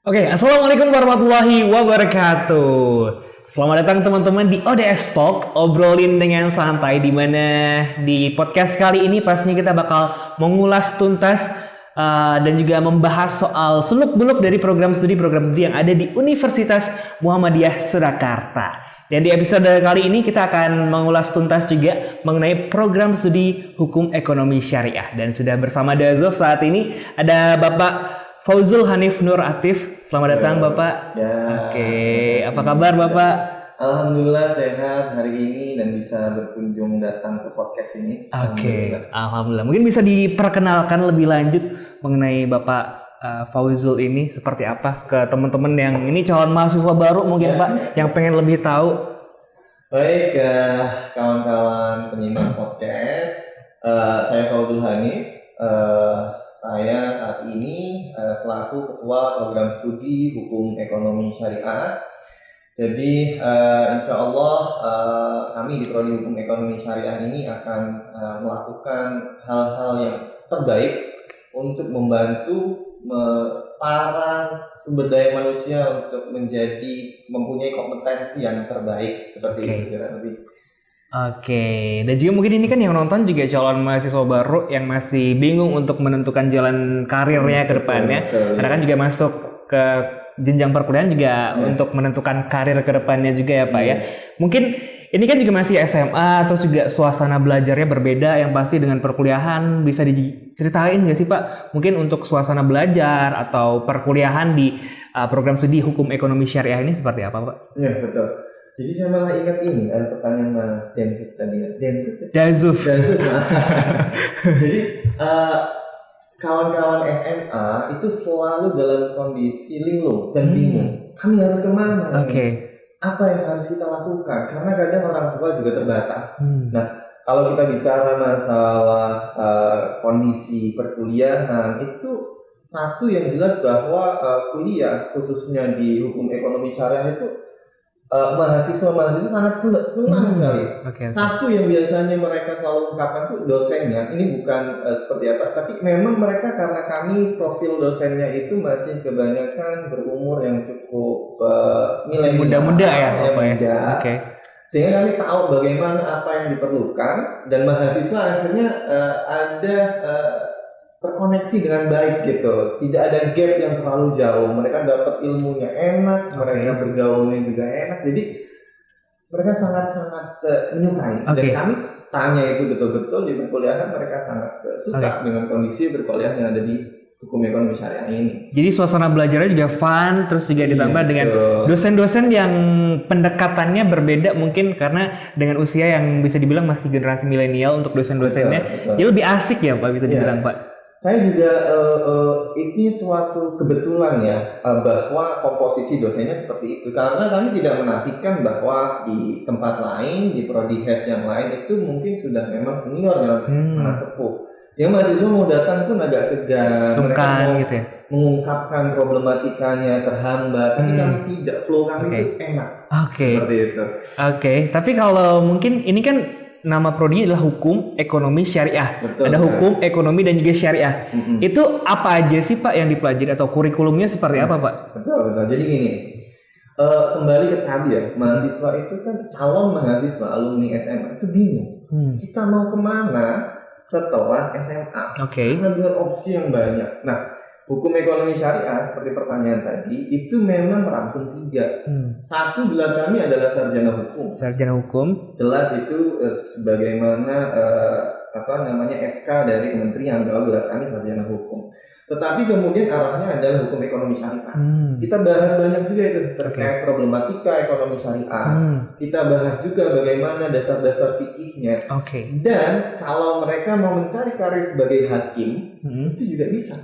Oke, Assalamualaikum warahmatullahi wabarakatuh. Selamat datang teman-teman di ODS Talk, obrolin dengan santai, di mana di podcast kali ini pastinya kita bakal mengulas tuntas dan juga membahas soal seluk-beluk dari program studi yang ada di Universitas Muhammadiyah Surakarta. Dan di episode kali ini kita akan mengulas tuntas juga mengenai program studi Hukum Ekonomi Syariah. Dan sudah bersama Dazuf saat ini ada Bapak Fauzul Hanif Nur Atif. Selamat datang Bapak. Ya, Oke, apa kabar Bapak? Alhamdulillah sehat hari ini dan bisa berkunjung datang ke podcast ini. Oke, Alhamdulillah. Mungkin bisa diperkenalkan lebih lanjut mengenai Bapak Fauzul ini seperti apa ke teman-teman yang ini calon mahasiswa baru mungkin Pak yang pengen lebih tahu. Baik, kawan-kawan penyimak podcast, saya Fauzul Hanif. Saya saat ini selaku Ketua Program Studi Hukum Ekonomi Syariah. Jadi insya Allah kami di Prodi Hukum Ekonomi Syariah ini akan melakukan hal-hal yang terbaik untuk membantu para sumber daya manusia untuk mempunyai kompetensi yang terbaik seperti itu kira lebih. Oke, dan juga mungkin ini kan yang nonton juga calon mahasiswa baru yang masih bingung untuk menentukan jalan karirnya ke depannya. Karena kan juga masuk ke jenjang perkuliahan juga untuk menentukan karir ke depannya juga ya Pak ya. Mungkin ini kan juga masih SMA, terus juga suasana belajarnya berbeda yang pasti dengan perkuliahan. Bisa diceritain nggak sih Pak? Mungkin untuk suasana belajar atau perkuliahan di program studi Hukum Ekonomi Syariah ini seperti apa Pak? Ya betul. Jadi saya malah ingat ini ada pertanyaan Mas Denzuf tadi ya. Dazuf. Jadi kawan-kawan SMA itu selalu dalam kondisi linglung dan bingung. Kami harus kemana? Apa yang harus kita lakukan? Karena kadang orang tua juga terbatas. Nah, kalau kita bicara masalah kondisi perkuliahan itu satu yang jelas bahwa kuliah khususnya di hukum ekonomi syariah itu mahasiswa sangat senang sekali. Satu yang biasanya mereka selalu ungkapkan tuh dosennya. Ini bukan seperti apa, tapi memang mereka karena kami profil dosennya itu masih kebanyakan berumur yang cukup milenial, muda-muda ya, muda. Sehingga kami tahu bagaimana apa yang diperlukan dan mahasiswa akhirnya ada terkoneksi dengan baik gitu, tidak ada gap yang terlalu jauh. Mereka dapat ilmunya enak, mereka bergaulnya juga enak, jadi mereka sangat-sangat menyukai. Dan kami tanya itu betul-betul di perkuliahan mereka sangat suka dengan kondisi perkuliahan yang ada di Hukum Ekonomi Syariah ini. Jadi suasana belajarnya juga fun, terus juga ditambah dengan dosen-dosen yang pendekatannya berbeda mungkin karena dengan usia yang bisa dibilang masih generasi milenial untuk dosen-dosennya. Jadi lebih asik ya Pak bisa dibilang Pak. Saya juga ini suatu kebetulan ya bahwa komposisi dosennya seperti itu, karena kami tidak menafikan bahwa di tempat lain di prodi HES yang lain itu mungkin sudah memang senior yang sangat sepuh. Yang mahasiswa mau datang pun agak segan, sungkan gitu ya. Mengungkapkan problematikanya terhambat, tapi kami tidak, flow kami itu enak. Seperti itu. Tapi kalau mungkin ini kan nama prodi adalah Hukum Ekonomi Syariah. Betul, ada Hukum Ekonomi dan juga Syariah. Itu apa aja sih Pak yang dipelajari atau kurikulumnya seperti apa Pak? Betul. Jadi gini, kembali ke tadi ya, mahasiswa itu kan calon mahasiswa alumni SMA itu bingung. Kita mau kemana setelah SMA? Karena dengan opsi yang banyak. Nah, Hukum Ekonomi Syariah seperti pertanyaan tadi itu memang merangkum 3. Satu gelar kami adalah sarjana hukum. Sarjana hukum. Jelas itu sebagaimana SK dari kementerian bahwa gelar kami sarjana hukum. Tetapi kemudian arahnya adalah hukum ekonomi syariah. Kita bahas banyak juga itu terkait problematika ekonomi syariah. Kita bahas juga bagaimana dasar-dasar fikihnya. Dan kalau mereka mau mencari karir sebagai hakim, itu juga bisa.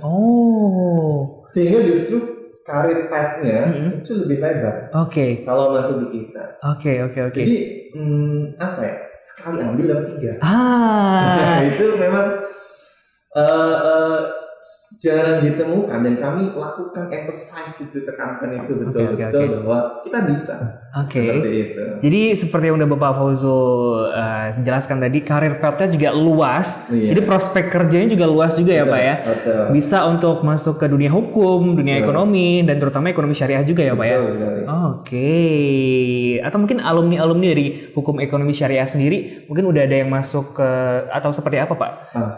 Sehingga justru karir path-nya itu lebih lebar. Kalau masuk di kita. Jadi sekali ambil dapat 3. Itu memang jarang ditemukan dan kami lakukan emphasize itu, tekankan itu betul-betul bahwa kita bisa. Seperti itu. Jadi seperti yang udah Bapak Fauzul jelaskan tadi, karir pathnya juga luas. Jadi prospek kerjanya juga luas juga ya Pak ya. Bisa untuk masuk ke dunia hukum, dunia ekonomi, dan terutama ekonomi syariah juga ya Pak ya. Atau mungkin alumni dari hukum ekonomi syariah sendiri mungkin udah ada yang masuk ke atau seperti apa Pak?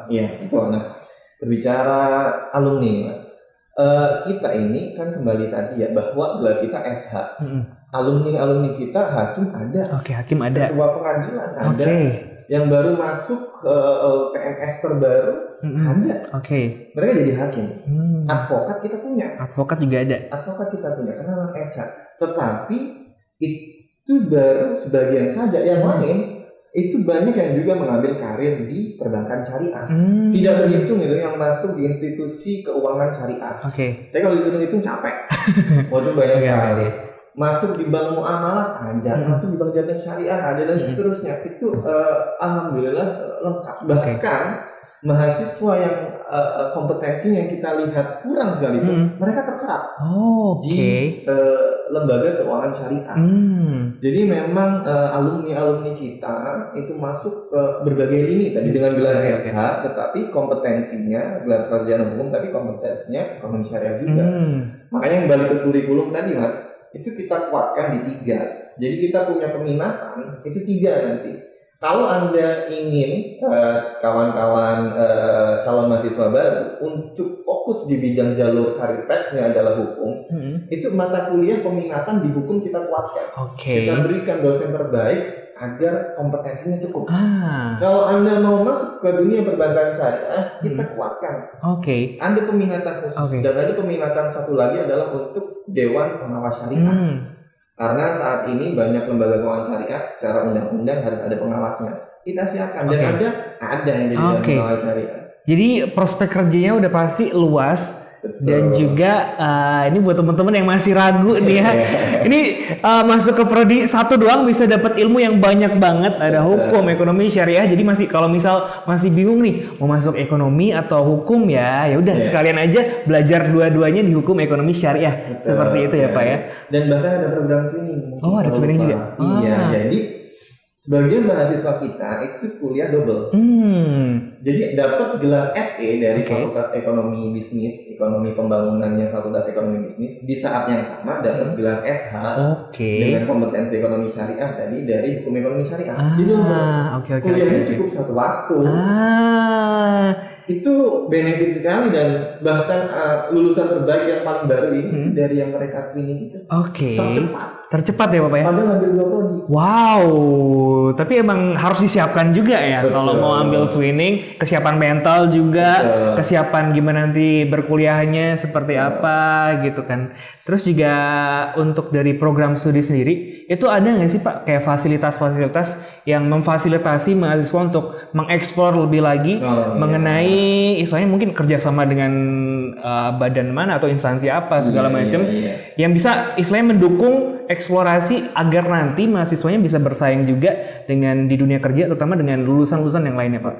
Iya betul. Nah, berbicara alumni, kita ini kan kembali tadi ya bahwa gelar kita SH. Alumni kita hakim ada. Hakim ada. Ketua pengadilan ada. Yang baru masuk PNS terbaru ada. Mereka jadi hakim. Advokat kita punya. Advokat juga ada. Advokat kita punya karena anak SH. Tetapi itu baru sebagian saja. Yang lain itu banyak yang juga mengambil karir di perbankan syariah. Tidak terhitung itu yang masuk di institusi keuangan syariah. Saya kalau disuruh hitung capek. Waktu banyak sekali. Masuk di bank muamalah ada, masuk di bank jaminan syariah ada, dan seterusnya. Itu alhamdulillah lengkap. Bahkan mahasiswa yang kompetensinya yang kita lihat kurang sekali itu, mereka terserap di lembaga keuangan syariah. Jadi memang alumni kita itu masuk ke berbagai lini tadi dengan gelar SH, tetapi kompetensinya gelar sarjana hukum, tapi kompetensinya ekonomi syariah juga. Makanya yang balik ke kurikulum tadi Mas, itu kita kuatkan di 3. Jadi kita punya peminatan itu 3 nanti. Kalau Anda ingin kawan-kawan calon mahasiswa baru untuk fokus di bidang jalur karir pathnya adalah hukum, itu mata kuliah peminatan di hukum kita kuatkan. Kita berikan dosen terbaik agar kompetensinya cukup. Kalau Anda mau masuk ke dunia perbankan syariah, kita kuatkan. Ada peminatan khusus dan ada peminatan satu lagi adalah untuk Dewan Pengawas Syariah. Karena saat ini banyak lembaga keuangan syariah secara undang-undang harus ada pengawasnya. Kita siapkan dan ada yang jadi Dewan Pengawas Syariah. Jadi prospek kerjanya udah pasti luas. Dan juga ini buat teman-teman yang masih ragu nih ya. Ini masuk ke prodi 1 doang bisa dapat ilmu yang banyak banget. Ada hukum, ekonomi, syariah. Jadi kalau misal masih bingung nih mau masuk ekonomi atau hukum ya udah sekalian aja belajar dua-duanya di hukum, ekonomi, syariah. Seperti itu ya Pak ya. Dan bahkan ada program training. Ada training juga. Iya, jadi sebagian mahasiswa kita itu kuliah double. Jadi dapat gelar SE dari Fakultas Ekonomi Bisnis, Ekonomi Pembangunannya Fakultas Ekonomi Bisnis, di saat yang sama dapat gelar SH dengan kompetensi ekonomi syariah tadi dari hukum ekonomi syariah. Jadi kuliahnya cukup 1 waktu. Itu benefit sekali dan bahkan lulusan terbaik yang paling baru ini dari yang mereka twinning itu tercepat ya Bapak ya? Padahal ambil 2 prodi. Wow, tapi emang harus disiapkan juga ya. Kalau mau ambil twinning, kesiapan mental juga, kesiapan gimana nanti berkuliahnya seperti apa gitu kan. Terus juga untuk dari program studi sendiri, itu ada nggak sih Pak kayak fasilitas-fasilitas yang memfasilitasi mahasiswa untuk mengeksplor lebih lagi mengenai istilahnya mungkin kerjasama dengan badan mana atau instansi apa segala macam yang bisa istilahnya mendukung eksplorasi agar nanti mahasiswanya bisa bersaing juga dengan di dunia kerja, terutama dengan lulusan-lulusan yang lainnya Pak.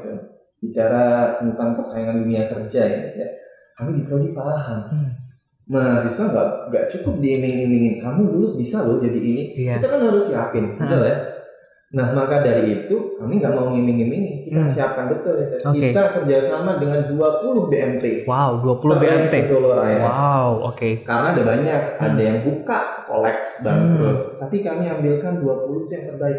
Bicara tentang persaingan dunia kerja ya, kami di prodi paham. Mahasiswa nggak cukup diiming-imingin kamu lulus bisa loh jadi ini. Kita kan harus siapin, betul ya. Nah maka dari itu kami nggak mau ngiming-iming, kita siapkan betul ya. Kita kerjasama dengan 20 BMT. Wow, 20 BMT. Solo Raya. Wow, Karena ada banyak, ada yang buka kolaps bangkrut, tapi kami ambilkan 20 itu yang terbaik.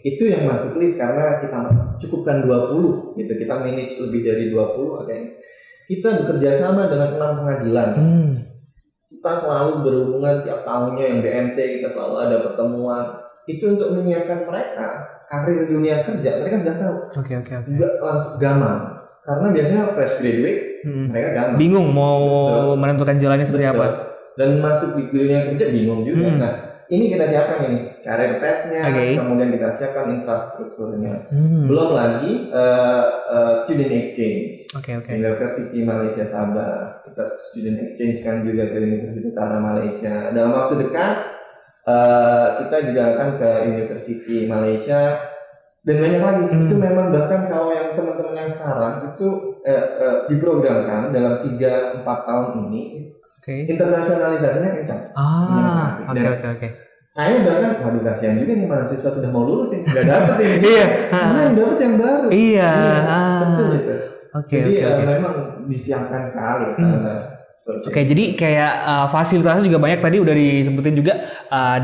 Itu yang masuk list karena kita cukupkan 20 gitu. Kita manage lebih dari 20 Kita bekerja sama dengan 6 pengadilan. Kita selalu berhubungan tiap tahunnya yang BMT, kita selalu ada pertemuan. Itu untuk menyiapkan mereka karir dunia kerja. Mereka sudah tahu. Nggak langsung gampang. Karena biasanya fresh graduate, mereka gampang. Bingung mau menentukan jalannya seperti apa. Dan masuk di dunia kerja bingung juga. Nah, ini kita siapkan ini karir path-nya, kemudian kita siapkan infrastrukturnya. Belum lagi student exchange. University Malaysia Sabah. Kita student exchange kan juga ke Universitas Utara Malaysia. Dalam waktu dekat kita juga akan ke University Malaysia Dan banyak lagi. Itu memang bahkan kalau yang teman-teman yang sekarang itu diprogramkan dalam 3-4 tahun ini, internasionalisasinya kencang. Oke. Saya bahkan, waduh kasihan juga nih mahasiswa sudah mau lulus nih, nggak dapet ini. Iya. Karena yang dapet yang baru. Iya. Betul itu. Jadi Oke. memang disiapkan sekali sana. Oke, jadi kayak fasilitasnya juga banyak, tadi udah disebutin juga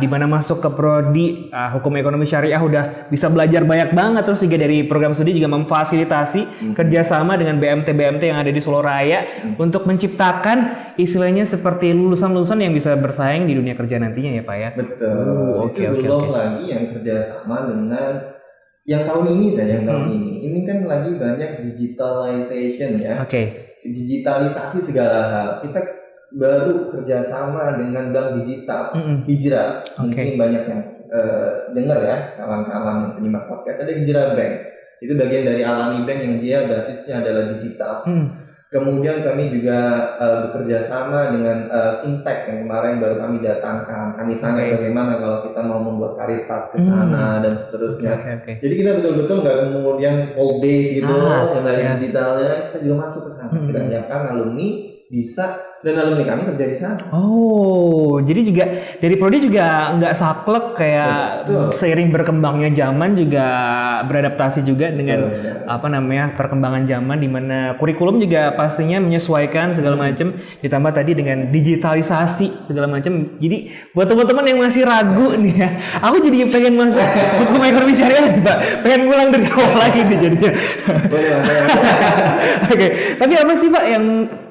di mana masuk ke prodi hukum ekonomi syariah udah bisa belajar banyak banget, terus juga dari program studi juga memfasilitasi kerjasama dengan BMT yang ada di Solo Raya untuk menciptakan istilahnya seperti lulusan-lulusan yang bisa bersaing di dunia kerja nantinya ya Pak ya. Betul. Oke. Belum lagi yang kerjasama dengan yang tahun ini saja, ini kan lagi banyak digitalization ya. Digitalisasi segala hal. Kita baru kerjasama dengan bank digital, Hijrah. Mungkin banyak yang dengar ya, kawan-kawan yang penyimak podcast, ada Hijrah Bank. Itu bagian dari Alami Bank yang dia basisnya adalah digital. Kemudian kami juga bekerja sama dengan fintech yang kemarin baru kami datangkan. Kami tanya bagaimana kalau kita mau membuat karir path ke sana dan seterusnya. Jadi kita betul-betul nggak kemudian old days gitu, yang dari digitalnya, kita juga masuk ke sana. Kita menyiapkan alumni bisa, dan alumni kami kerja di sana. Oh, jadi juga dari prodi juga nggak saklek kayak seiring berkembangnya zaman juga beradaptasi juga dengan perkembangan zaman, di mana kurikulum juga pastinya menyesuaikan segala macam, ditambah tadi dengan digitalisasi segala macam. Jadi buat teman-teman yang masih ragu nih ya, aku jadi pengen masuk hukum ekonomi syariah nih Pak, pengen ngulang dari awal lagi nih jadinya. Oke, tapi apa sih Pak yang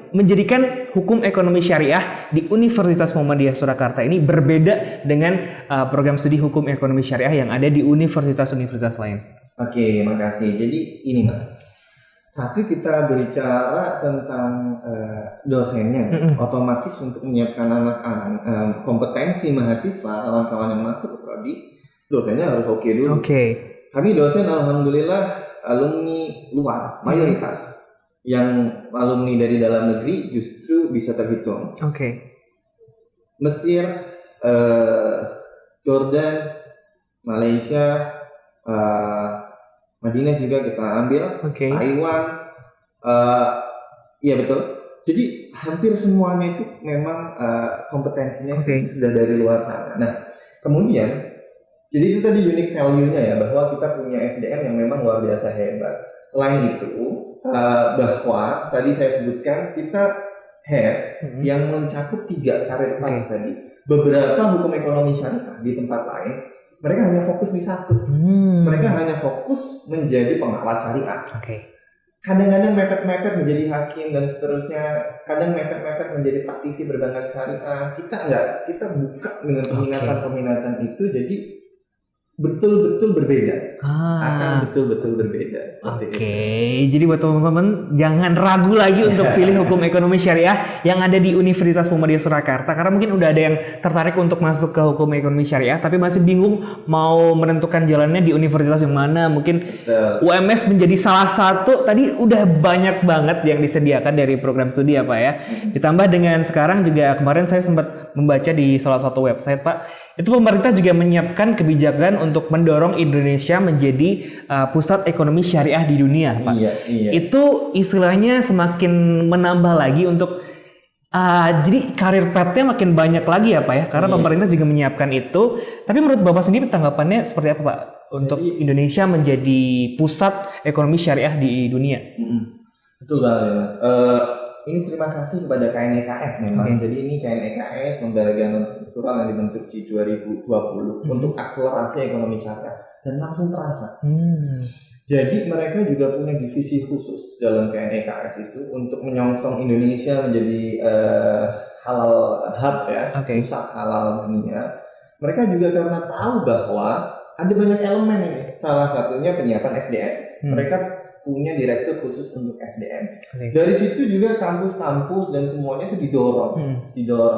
menjadikan hukum ekonomi syariah di Universitas Muhammadiyah Surakarta ini berbeda dengan program studi hukum ekonomi syariah yang ada di universitas-universitas lain? Oke, makasih. Jadi ini Mas, satu kita berbicara tentang dosennya, otomatis untuk menyiapkan anak-anak kompetensi mahasiswa, kawan-kawan yang masuk ke prodi, dosennya harus oke dulu. Kami dosen alhamdulillah alumni luar mayoritas. Yang alumni dari dalam negeri justru bisa terhitung. Mesir, Jordan, Malaysia, Madinah juga kita ambil, Taiwan, iya betul. Jadi hampir semuanya itu memang kompetensinya sudah dari luar sana. Nah, kemudian jadi itu tadi unique value-nya ya, bahwa kita punya SDM yang memang luar biasa hebat. Selain itu, bahwa tadi saya sebutkan kita yang mencakup 3 karir path tadi. Beberapa hukum ekonomi syariah di tempat lain mereka hanya fokus di satu. Mereka hanya fokus menjadi pengawas syariah. Kadang-kadang mepet-mepet menjadi hakim dan seterusnya. Kadang mepet-mepet menjadi praktisi perbankan syariah. Kita enggak, kita buka dengan peminatan-peminatan itu, jadi betul-betul berbeda. Akan betul-betul berbeda. Jadi buat teman-teman jangan ragu lagi untuk pilih hukum ekonomi syariah yang ada di Universitas Muhammadiyah Surakarta, karena mungkin udah ada yang tertarik untuk masuk ke hukum ekonomi syariah tapi masih bingung mau menentukan jalannya di universitas yang mana. Mungkin UMS menjadi salah satu. Tadi udah banyak banget yang disediakan dari program studi ya Pak ya. Ditambah dengan sekarang juga, kemarin saya sempat membaca di salah satu website Pak, itu pemerintah juga menyiapkan kebijakan untuk mendorong Indonesia menjadi pusat ekonomi syariah di dunia, Pak. Iya. Itu istilahnya semakin menambah lagi untuk jadi karir path-nya makin banyak lagi ya Pak ya, karena pemerintah juga menyiapkan itu. Tapi menurut Bapak sendiri tanggapannya seperti apa Pak untuk Indonesia menjadi pusat ekonomi syariah di dunia? Betul banget ya Mas. Ini terima kasih kepada KNEKS memang. Jadi ini KNEKS, lembaga non struktural yang dibentuk di 2020 untuk akselerasi ekonomi syariah, dan langsung terasa. Jadi mereka juga punya divisi khusus dalam KNEKS itu untuk menyongsong Indonesia menjadi halal hub ya, pusat halal dunia. Mereka juga karena tahu bahwa ada banyak elemen ini. Salah satunya penyiapan SDM. Mereka punya direktur khusus untuk SDM. Dari situ juga kampus-kampus dan semuanya itu didorong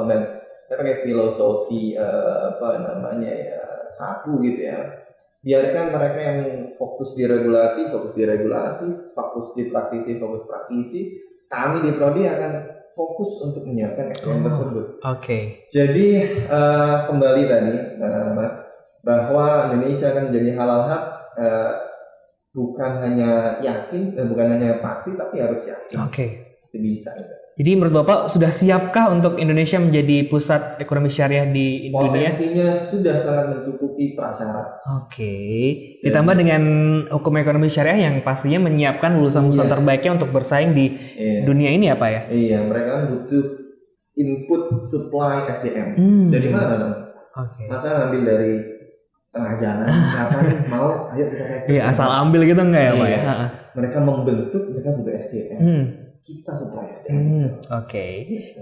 dan saya pakai filosofi saku gitu ya. Biarkan mereka yang fokus di regulasi, fokus di praktisi. Kami di prodi akan fokus untuk menyiapkan SDM tersebut. Jadi kembali tadi Mas, bahwa Indonesia akan menjadi halal hub. bukan hanya yakin dan bukan hanya pasti, tapi harus yakin. Itu bisa. Jadi menurut Bapak sudah siapkah untuk Indonesia menjadi pusat ekonomi syariah di dunia? Potensinya sudah sangat mencukupi prasyarat. Ditambah dengan hukum ekonomi syariah yang pastinya menyiapkan lulusan-lulusan terbaiknya untuk bersaing di dunia ini ya Pak ya? Iya, mereka kan butuh input supply SDM. Dari mana dong? Masa ngambil dari tengah jalan, siapa nih mau, ayo kita rekrut. Iya, asal ambil gitu enggak ya Pak ya? Mereka membentuk, mereka butuh SDM. Kita supply SDM.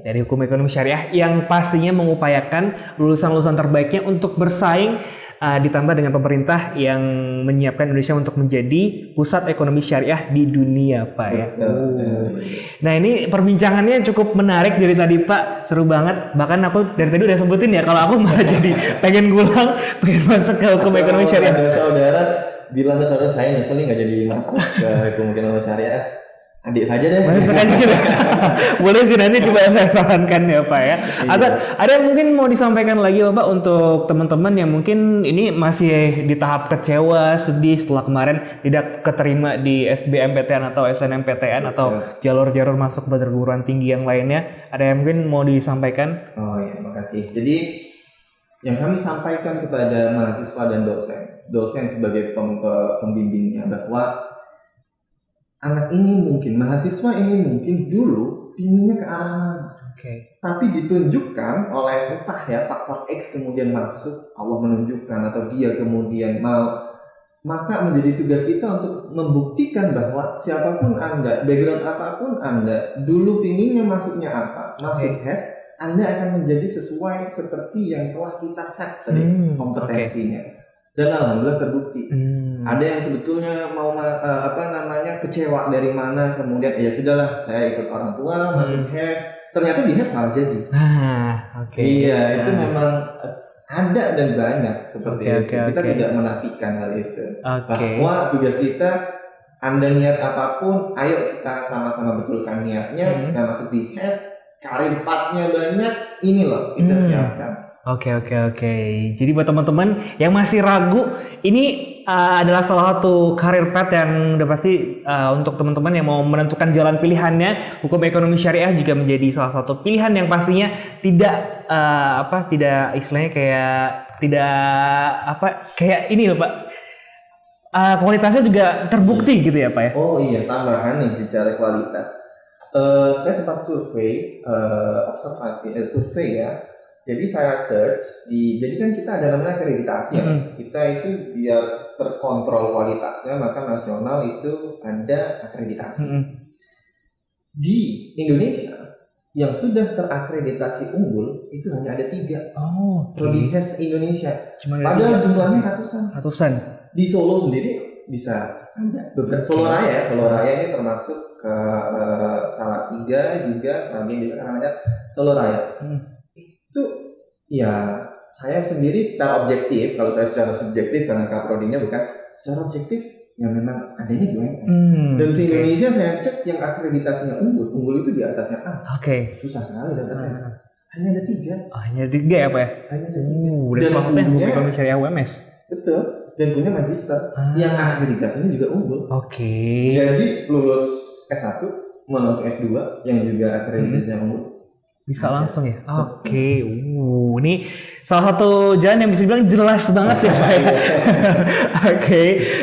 Dari hukum ekonomi syariah yang pastinya mengupayakan lulusan-lulusan terbaiknya untuk bersaing, ditambah dengan pemerintah yang menyiapkan Indonesia untuk menjadi pusat ekonomi syariah di dunia Pak ya. Nah ini perbincangannya cukup menarik dari tadi Pak, seru banget. Bahkan aku dari tadi udah sebutin ya kalau aku malah jadi pengen ngulang, pengen masuk ke hukum ekonomi syariah. Ada saudara bilang ke saudara, saya nyesel nih nggak jadi masuk ke hukum ekonomi syariah. Adik saja deh. Masuk aja gitu. Boleh sih, nanti coba saya sarankan ya Pak ya. Atau ada yang mungkin mau disampaikan lagi Bapak untuk teman-teman yang mungkin ini masih di tahap kecewa, sedih setelah kemarin tidak keterima di SBMPTN atau SNMPTN atau jalur-jalur masuk perguruan tinggi yang lainnya. Ada yang mungkin mau disampaikan? Oh ya, makasih. Jadi yang kami sampaikan kepada mahasiswa dan dosen sebagai pembimbingnya bahwa anak ini mungkin, mahasiswa ini mungkin dulu pinginnya ke arah mana, tapi ditunjukkan oleh entah ya faktor X kemudian masuk, Allah menunjukkan atau dia kemudian mau, maka menjadi tugas kita untuk membuktikan bahwa siapapun Anda, background apapun Anda, dulu pinginnya masuknya apa, masuk HES, Anda akan menjadi sesuai seperti yang telah kita set tadi kompetensinya. Dan alhamdulillah terbukti. Ada yang sebetulnya mau kecewa dari mana, kemudian ya sudahlah saya ikut orang tua masuk HES, ternyata di HES malah jadi. Iya, itu memang ada dan banyak seperti itu. Kita tidak menafikan hal itu. Bahwa tugas kita, Anda niat apapun, ayo kita sama-sama betulkan niatnya. Kita masuk di HES, karir pathnya banyak, ini loh kita siapkan. Jadi buat teman-teman yang masih ragu, ini adalah salah satu karir path yang udah pasti untuk teman-teman yang mau menentukan jalan pilihannya. Hukum ekonomi syariah juga menjadi salah satu pilihan yang pastinya tidak istilahnya kayak ini loh Pak. Kualitasnya juga terbukti gitu ya Pak ya. Oh iya, tambahan nih bicara kualitas. Saya sempat survei survei ya. Jadi saya search jadi kan kita ada namanya akreditasi ya. Kita itu biar terkontrol kualitasnya, maka nasional itu ada akreditasi. Di Indonesia yang sudah terakreditasi unggul itu hanya ada 3. Kalau di HES Indonesia. Padahal jumlahnya ratusan. Di Solo sendiri bisa ada. Solo Raya ini termasuk ke Salatiga juga, bagian juga namanya Solo Raya. Itu ya saya sendiri secara objektif, kalau saya secara subjektif karena kaprodinya bukan, secara objektif ya memang adanya di UMS. Dan di Indonesia saya cek yang akreditasinya unggul itu di atasnya A. Susah sekali dapatnya. Hanya ada 3. Hanya 3 ya Pak ya? Hanya ada 3. Dan salah satunya hukum ekonomi syariah UMS. Betul. Dan punya magister yang akreditasinya juga unggul. Jadi lulus S1 mau masuk S2 yang juga akreditasinya unggul. Bisa langsung ya? Ini salah satu jalan yang bisa dibilang jelas banget ya Pak ya.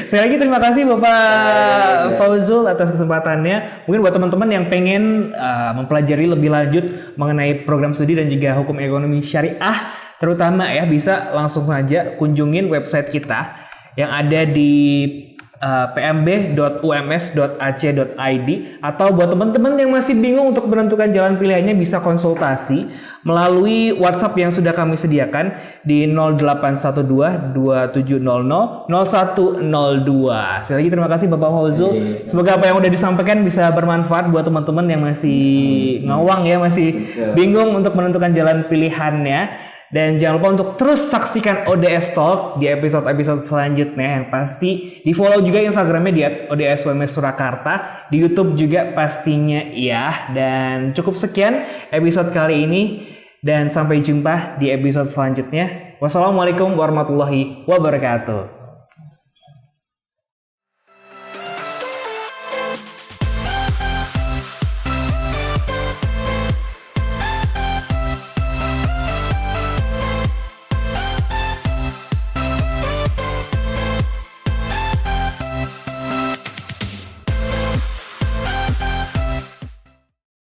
Sekali lagi terima kasih Bapak Fauzul atas kesempatannya. Mungkin buat teman-teman yang pengen mempelajari lebih lanjut mengenai program studi dan juga hukum ekonomi syariah, terutama ya bisa langsung saja kunjungin website kita yang ada di pmb.ums.ac.id, atau buat teman-teman yang masih bingung untuk menentukan jalan pilihannya bisa konsultasi melalui WhatsApp yang sudah kami sediakan di 0812 2700 0102. Sekali lagi terima kasih Bapak Fauzul. Semoga apa yang udah disampaikan bisa bermanfaat buat teman-teman yang masih ngawang ya, masih bingung untuk menentukan jalan pilihannya. Dan jangan lupa untuk terus saksikan ODS Talk di episode-episode selanjutnya, yang pasti di follow juga Instagramnya di ODS WMS Surakarta, di YouTube juga pastinya ya. Dan cukup sekian episode kali ini, dan sampai jumpa di episode selanjutnya. Wassalamualaikum warahmatullahi wabarakatuh.